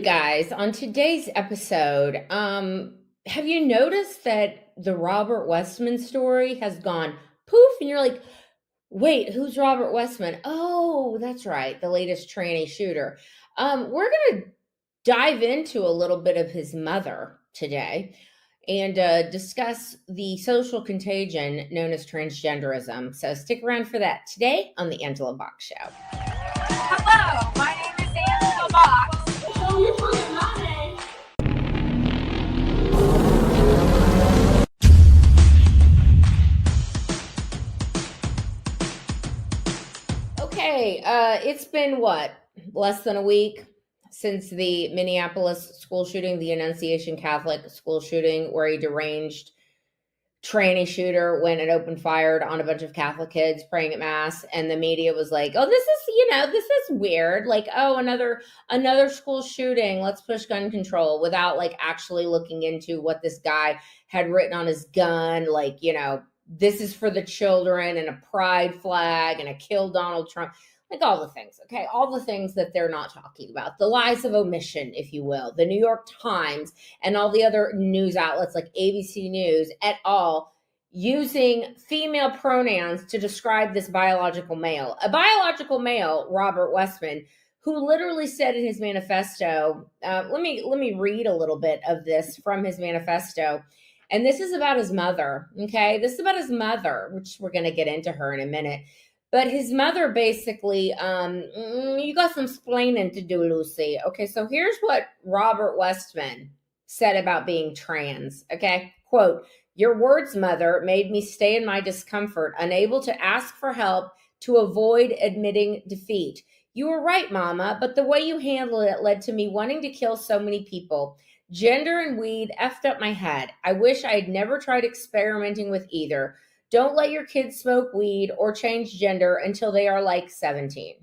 guys, on today's episode, have you noticed that the Robert Westman story has gone poof and you're like, wait, who's Robert Westman? Oh, that's right, the latest tranny shooter. We're gonna dive into a little bit of his mother today and discuss the social contagion known as transgenderism. So stick around for that today on the Angela Box Show. Hello, my name is Angela Watts. Okay, it's been what, less than a week since the Minneapolis school shooting, the Annunciation Catholic school shooting, where a deranged tranny shooter went and opened fire on a bunch of Catholic kids praying at mass, and the media was like, "Oh, this is weird. Like, oh, another school shooting. Let's push gun control," without like actually looking into what this guy had written on his gun, like, this is for the children and a pride flag and a kill Donald Trump. Like all the things, okay? All the things that they're not talking about. The lies of omission, if you will. The New York Times and all the other news outlets like ABC News et al. Using female pronouns to describe this biological male. A biological male, Robert Westman, who literally said in his manifesto, let me read a little bit of this from his manifesto. And this is about his mother, okay? This is about his mother, which we're going to get into her in a minute. But his mother basically, you got some splaining to do, Lucy. Okay, so here's what Robert Westman said about being trans, okay? Quote, "Your words, mother, made me stay in my discomfort, unable to ask for help, to avoid admitting defeat. You were right, mama, but the way you handled it led to me wanting to kill so many people. Gender and weed effed up my head. I wish I had never tried experimenting with either. Don't let your kids smoke weed or change gender until they are like 17.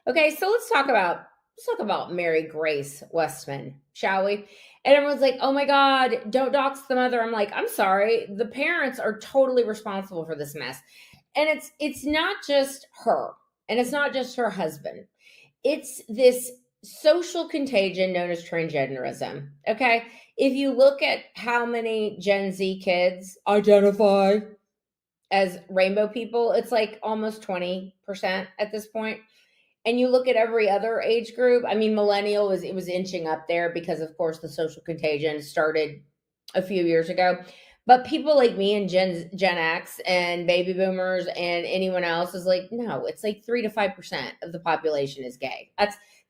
Okay, so let's talk about Mary Grace Westman, shall we? And everyone's like, "Oh my God, don't dox the mother." I'm like, I'm sorry. The parents are totally responsible for this mess. And it's not just her, and it's not just her husband. It's this social contagion known as transgenderism. Okay. If you look at how many Gen Z kids identify as rainbow people, it's like almost 20% at this point. And you look at every other age group. I mean, millennial was inching up there because, of course, the social contagion started a few years ago. But people like me and Gen X and baby boomers and anyone else is like, no, it's like 3 to 5% of the population is gay.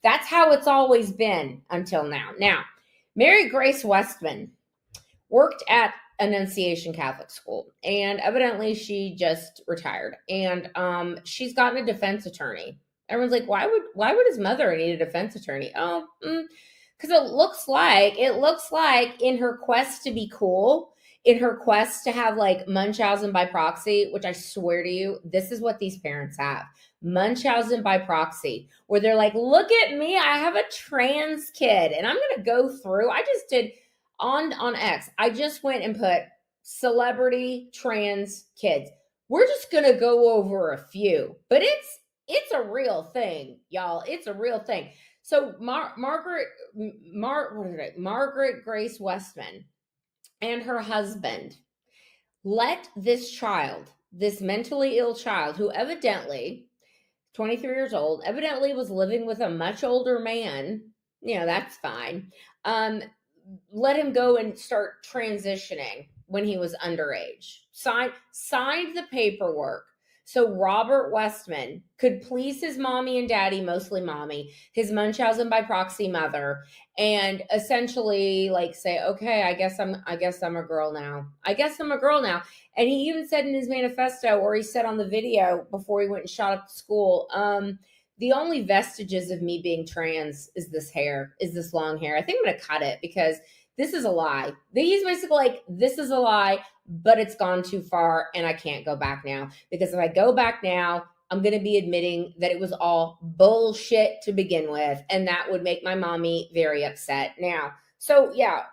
That's how it's always been until now. Now, Mary Grace Westman worked at Annunciation Catholic School, and evidently she just retired. And she's gotten a defense attorney. Everyone's like, why would his mother need a defense attorney? Oh, because it looks like in her quest to be cool, in her quest to have like Munchausen by proxy, which I swear to you, this is what these parents have. Munchausen by proxy, where they're like, look at me, I have a trans kid. And I'm going to go through, I just did on X, I just went and put celebrity trans kids. We're just going to go over a few, but it's a real thing, y'all. It's a real thing. So Margaret Grace Westman and her husband let this child, this mentally ill child, who evidently 23 years old, evidently was living with a much older man, that's fine, let him go and start transitioning when he was underage. Signed the paperwork so Robert Westman could please his mommy and daddy, mostly mommy, his Munchausen by proxy mother, and essentially like say, okay, I guess I'm a girl now. And he even said in his manifesto, or he said on the video before he went and shot up the school, the only vestiges of me being trans is this long hair. I think I'm going to cut it because this is a lie. He's basically like, this is a lie, but it's gone too far and I can't go back now. Because if I go back now, I'm going to be admitting that it was all bullshit to begin with. And that would make my mommy very upset. Now, so yeah,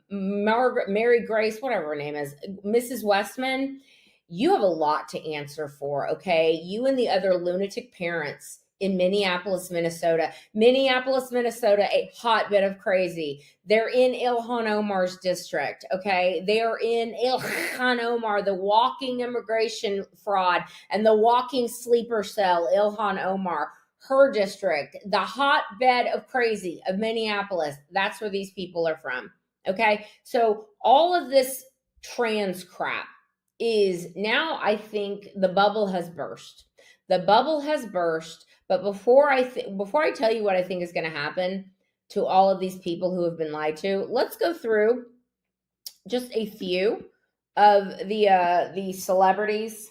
Mary Grace, whatever her name is, Mrs. Westman, you have a lot to answer for, okay? You and the other lunatic parents in Minneapolis, Minnesota. Minneapolis, Minnesota, a hotbed of crazy. They're in Ilhan Omar's district, okay? They are in Ilhan Omar, the walking immigration fraud and the walking sleeper cell, Ilhan Omar, her district, the hotbed of crazy of Minneapolis. That's where these people are from, okay? So all of this trans crap is now, I think the bubble has burst. The bubble has burst. But before I tell you what I think is going to happen to all of these people who have been lied to, let's go through just a few of the celebrities,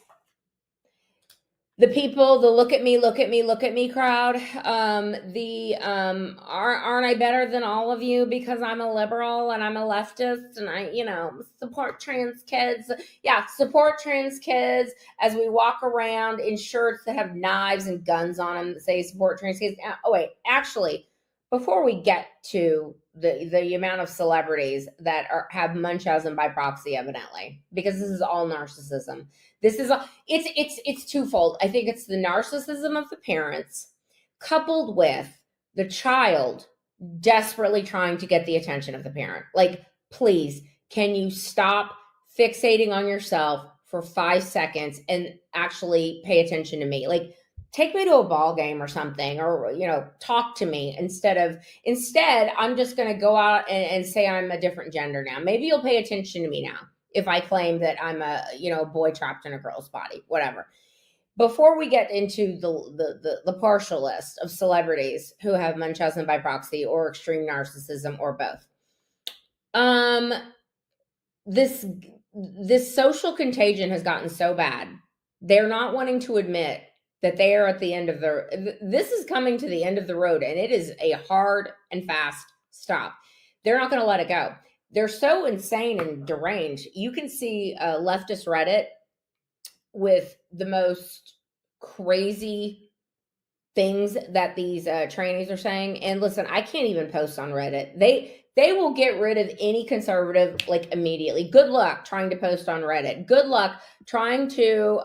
the people, the look at me, look at me, look at me crowd. Aren't I better than all of you because I'm a liberal and I'm a leftist and I, support trans kids. Yeah, support trans kids as we walk around in shirts that have knives and guns on them that say support trans kids. Oh wait, actually, before we get to the amount of celebrities that have Munchausen by proxy, evidently, because this is all narcissism. This is it's twofold. I think it's the narcissism of the parents coupled with the child desperately trying to get the attention of the parent. Like, please, can you stop fixating on yourself for 5 seconds and actually pay attention to me? Like, take me to a ball game or something, or, talk to me instead I'm just going to go out and say I'm a different gender now. Maybe you'll pay attention to me now if I claim that I'm a, boy trapped in a girl's body, whatever. Before we get into the partial list of celebrities who have Munchausen by proxy or extreme narcissism or both, this social contagion has gotten so bad, they're not wanting to admit that they are at the end of this is coming to the end of the road, and it is a hard and fast stop. They're not going to let it go. They're so insane and deranged. You can see leftist Reddit with the most crazy things that these trainees are saying. And listen, I can't even post on Reddit. They will get rid of any conservative like immediately. Good luck trying to post on Reddit. Good luck trying to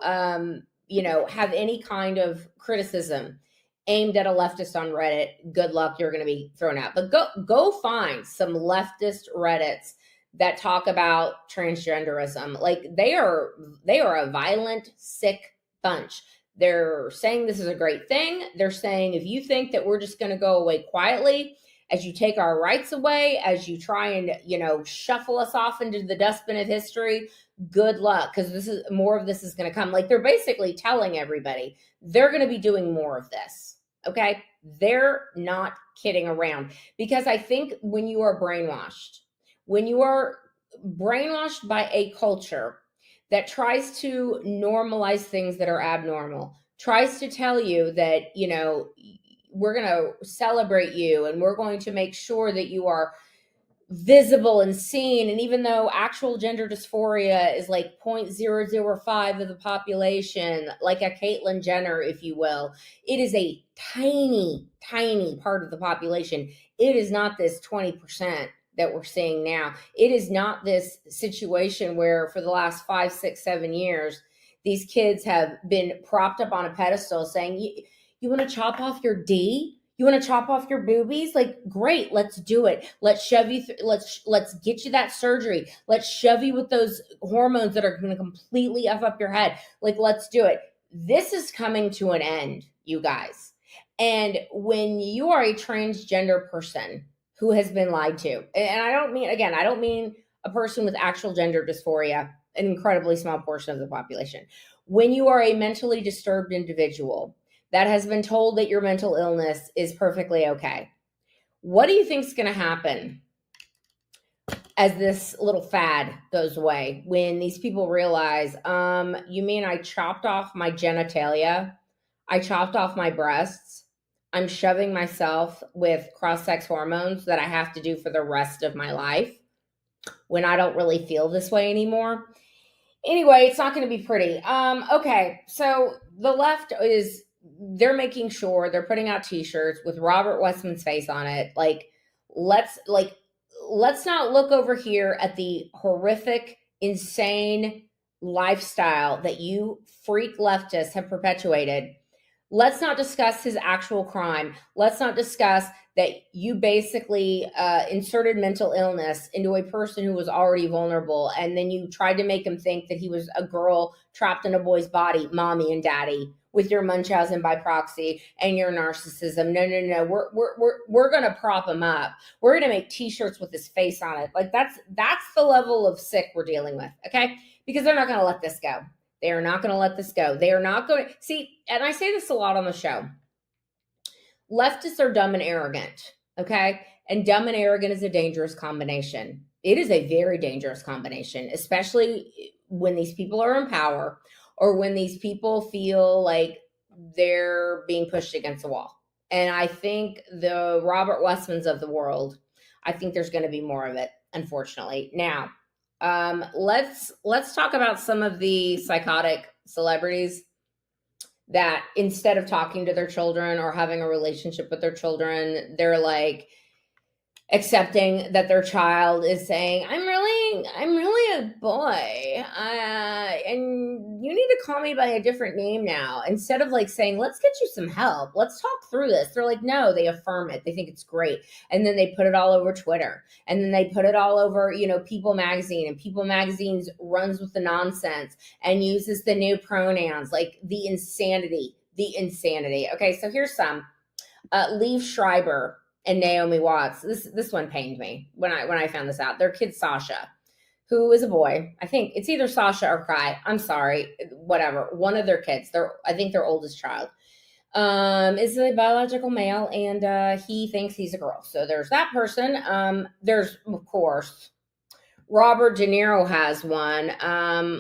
have any kind of criticism aimed at a leftist on Reddit. Good luck, you're going to be thrown out. But go find some leftist Reddits that talk about transgenderism. Like, they are a violent, sick bunch. They're saying this is a great thing. They're saying, if you think that we're just going to go away quietly as you take our rights away, as you try and, shuffle us off into the dustbin of history, good luck, because more of this is going to come. Like, they're basically telling everybody they're going to be doing more of this. Okay. They're not kidding around, because I think when you are brainwashed by a culture that tries to normalize things that are abnormal, tries to tell you that, we're going to celebrate you and we're going to make sure that you are visible and seen. And even though actual gender dysphoria is like 0.005 of the population, like a Caitlyn Jenner, if you will, it is a tiny, tiny part of the population. It is not this 20% that we're seeing now. It is not this situation where for the last 5, 6, 7 years, these kids have been propped up on a pedestal saying, you want to chop off your D? You want to chop off your boobies? Like, great, let's do it. Let's shove you. Let's get you that surgery. Let's shove you with those hormones that are going to completely F up your head. Like, let's do it. This is coming to an end, you guys. And when you are a transgender person who has been lied to, and I don't mean a person with actual gender dysphoria, an incredibly small portion of the population. When you are a mentally disturbed individual that has been told that your mental illness is perfectly okay, what do you think is going to happen as this little fad goes away when these people realize, you mean I chopped off my genitalia? I chopped off my breasts. I'm shoving myself with cross-sex hormones that I have to do for the rest of my life when I don't really feel this way anymore. Anyway, it's not going to be pretty. Okay, so the left they're making sure they're putting out t-shirts with Robert Westman's face on it. Like, let's not look over here at the horrific, insane lifestyle that you freak leftists have perpetuated. Let's not discuss his actual crime. Let's not discuss that you basically inserted mental illness into a person who was already vulnerable. And then you tried to make him think that he was a girl trapped in a boy's body, mommy and daddy, with your Munchausen by proxy and your narcissism. No. We're going to prop him up. We're going to make t-shirts with his face on it. Like that's the level of sick we're dealing with. Okay. Because they're not going to let this go. They are not going to let this go. They are not going to see. And I say this a lot on the show. Leftists are dumb and arrogant. Okay. And dumb and arrogant is a dangerous combination. It is a very dangerous combination, especially when these people are in power or when these people feel like they're being pushed against a wall. And I think the Robert Westmans of the world, I think there's going to be more of it, unfortunately. Now, let's talk about some of the psychotic celebrities that instead of talking to their children or having a relationship with their children, they're like accepting that their child is saying, I'm really a boy. And you need to call me by a different name now. Instead of like saying, let's get you some help. Let's talk through this. They're like, no, they affirm it. They think it's great. And then they put it all over Twitter. And then they put it all over, People Magazine. And People Magazine's runs with the nonsense and uses the new pronouns, like the insanity. Okay, so here's some. Liev Schreiber and Naomi Watts. This one pained me when I found this out. Their kid Sasha, who is a boy. I think it's either Sasha or Cry. I'm sorry, whatever. One of their kids. I think their oldest child is a biological male, and he thinks he's a girl. So there's that person. There's of course Robert De Niro has one.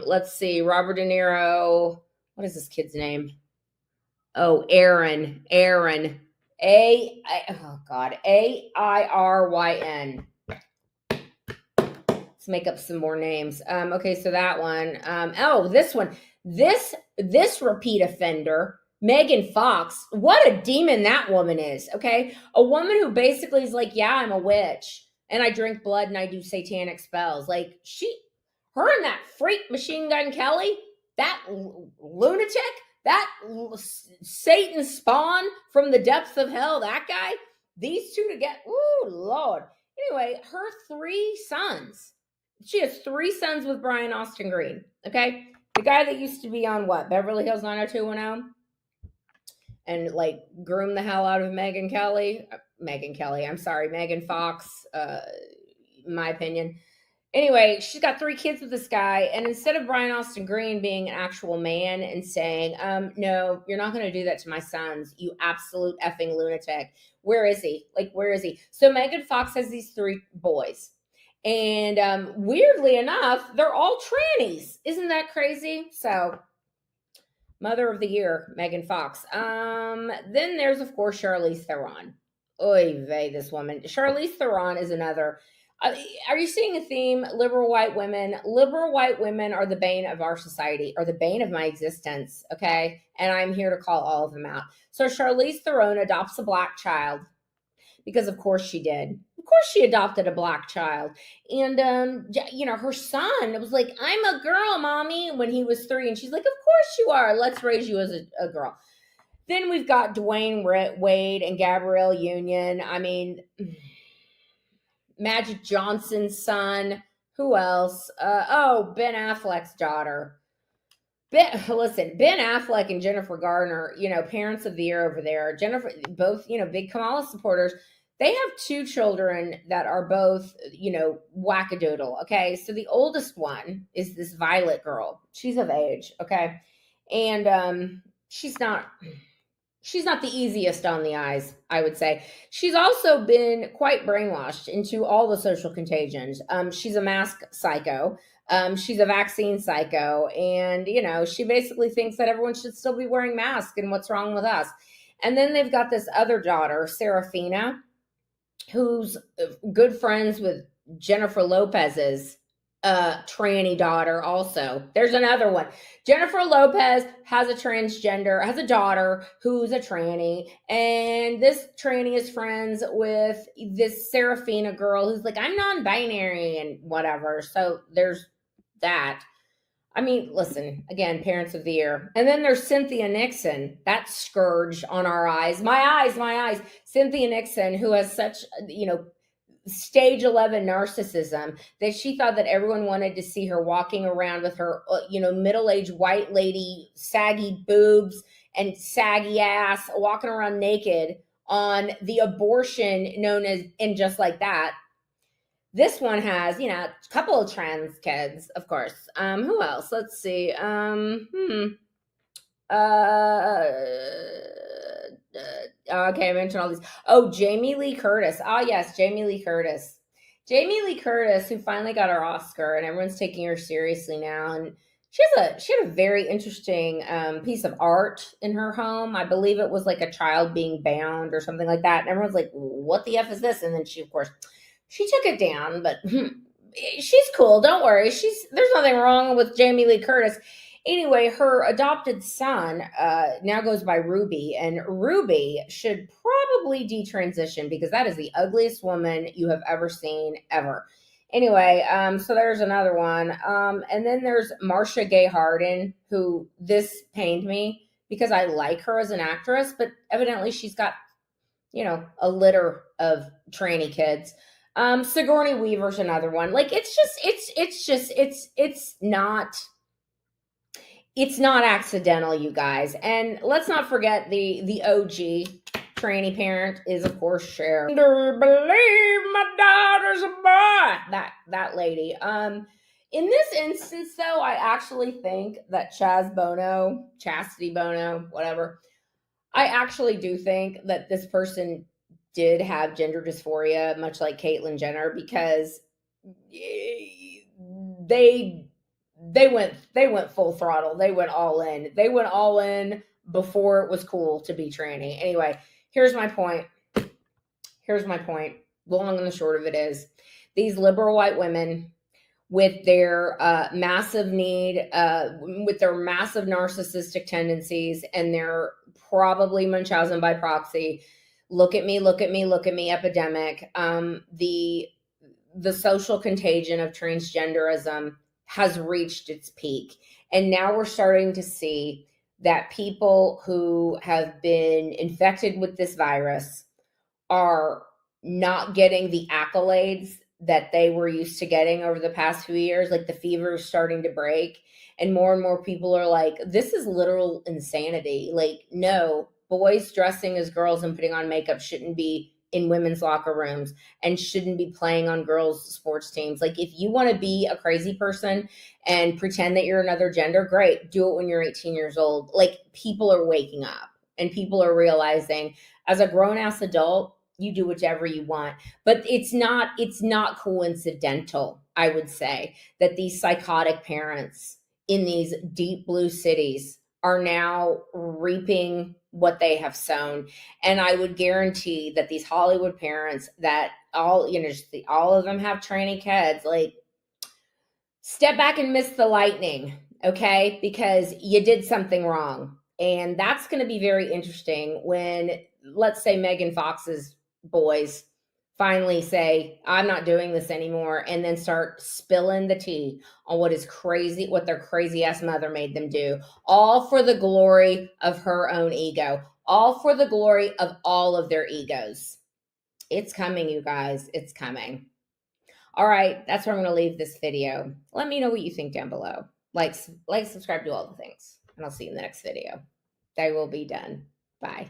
Let's see, Robert De Niro. What is this kid's name? Oh, Aaron. Airyn. Let's make up some more names. Okay, so that one. This one. This repeat offender, Megan Fox. What a demon that woman is. Okay, a woman who basically is like, yeah, I'm a witch and I drink blood and I do satanic spells. Like her and that freak Machine Gun Kelly, that lunatic. That Satan spawn from the depths of hell, that guy, these two together, ooh, Lord. Anyway, her 3 sons. She has 3 sons with Brian Austin Green, okay? The guy that used to be on Beverly Hills 90210? And like groom the hell out of Megan Fox, my opinion. Anyway, she's got 3 kids with this guy. And instead of Brian Austin Green being an actual man and saying, no, you're not going to do that to my sons, you absolute effing lunatic. Where is he? So Megan Fox has these 3 boys. And weirdly enough, they're all trannies. Isn't that crazy? So Mother of the Year, Megan Fox. Then there's, of course, Charlize Theron. Oy vey, this woman. Charlize Theron is another. Are you seeing a theme? Liberal white women are the bane of our society, or the bane of my existence, okay? And I'm here to call all of them out. So Charlize Theron adopts a black child because of course she did. Of course she adopted a black child. And, her son was like, I'm a girl, mommy, when he was 3. And she's like, of course you are. Let's raise you as a girl. Then we've got Dwayne Wade and Gabrielle Union. I mean... Magic Johnson's son. Who else? Ben Affleck's daughter. Ben Affleck and Jennifer Garner, parents of the year over there. Jennifer, both, big Kamala supporters. They have 2 children that are both, wackadoodle. Okay. So the oldest one is this Violet girl. She's of age. Okay. And she's not the easiest on the eyes, I would say. She's also been quite brainwashed into all the social contagions. She's a mask psycho. She's a vaccine psycho. And, she basically thinks that everyone should still be wearing masks and what's wrong with us. And then they've got this other daughter, Serafina, who's good friends with Jennifer Lopez's tranny daughter also. There's another one. Jennifer Lopez has a daughter who's a tranny, and this tranny is friends with this Serafina girl who's like, I'm non-binary and whatever. So there's that. I mean, listen, again, parents of the year. And then there's Cynthia Nixon, that scourge on our eyes. My eyes, my eyes. Cynthia Nixon, who has such, stage 11 narcissism that she thought that everyone wanted to see her walking around with her, middle-aged white lady, saggy boobs and saggy ass, walking around naked on the abortion known as And Just Like That. This one has, a couple of trans kids, of course. Who else? Let's see. Okay, I mentioned all these. Oh, Jamie Lee Curtis. Oh, yes, Jamie Lee Curtis. Jamie Lee Curtis, who finally got her Oscar, and everyone's taking her seriously now. And she had a very interesting piece of art in her home. I believe it was like a child being bound or something like that. And everyone's like, "What the f is this?" And then she, of course, she took it down, but she's cool. Don't worry. There's nothing wrong with Jamie Lee Curtis. Anyway, her adopted son now goes by Ruby, and Ruby should probably detransition because that is the ugliest woman you have ever seen, ever. Anyway, so there's another one. And then there's Marcia Gay Harden, who this pained me because I like her as an actress, but evidently she's got, a litter of tranny kids. Sigourney Weaver's another one. Like, it's not accidental, you guys. And let's not forget the OG tranny parent is, of course, Cher. Do you believe my daughter's a boy? That lady. In this instance, though, I actually think that Chastity Bono, whatever, I actually do think that this person did have gender dysphoria, much like Caitlyn Jenner, because they went full throttle. They went all in. They went all in before it was cool to be tranny. Anyway, here's my point. The long and the short of it is, these liberal white women with their massive need, with their massive narcissistic tendencies, and their probably Munchausen by proxy, look at me epidemic. The social contagion of transgenderism has reached its peak. And now we're starting to see that people who have been infected with this virus are not getting the accolades that they were used to getting over the past few years. Like, the fever is starting to break, and more people are like, this is literal insanity. Like, no, boys dressing as girls and putting on makeup shouldn't be in women's locker rooms and shouldn't be playing on girls' sports teams. Like, if you want to be a crazy person and pretend that you're another gender, great. Do it when you're 18 years old. Like, people are waking up and people are realizing, as a grown-ass adult, you do whatever you want. But it's not coincidental, I would say, that these psychotic parents in these deep blue cities are now reaping what they have sown. And I would guarantee that these Hollywood parents that all of them have tranny kids, like, step back and miss the lightning, okay? Because you did something wrong. And that's going to be very interesting when, let's say, Megan Fox's boys finally say, I'm not doing this anymore, and then start spilling the tea on what their crazy ass mother made them do, all for the glory of her own ego, all for the glory of all of their egos. It's coming, you guys. It's coming. All right, that's where I'm going to leave this video. Let me know what you think down below. Like, subscribe, do all the things, and I'll see you in the next video. They will be done. Bye.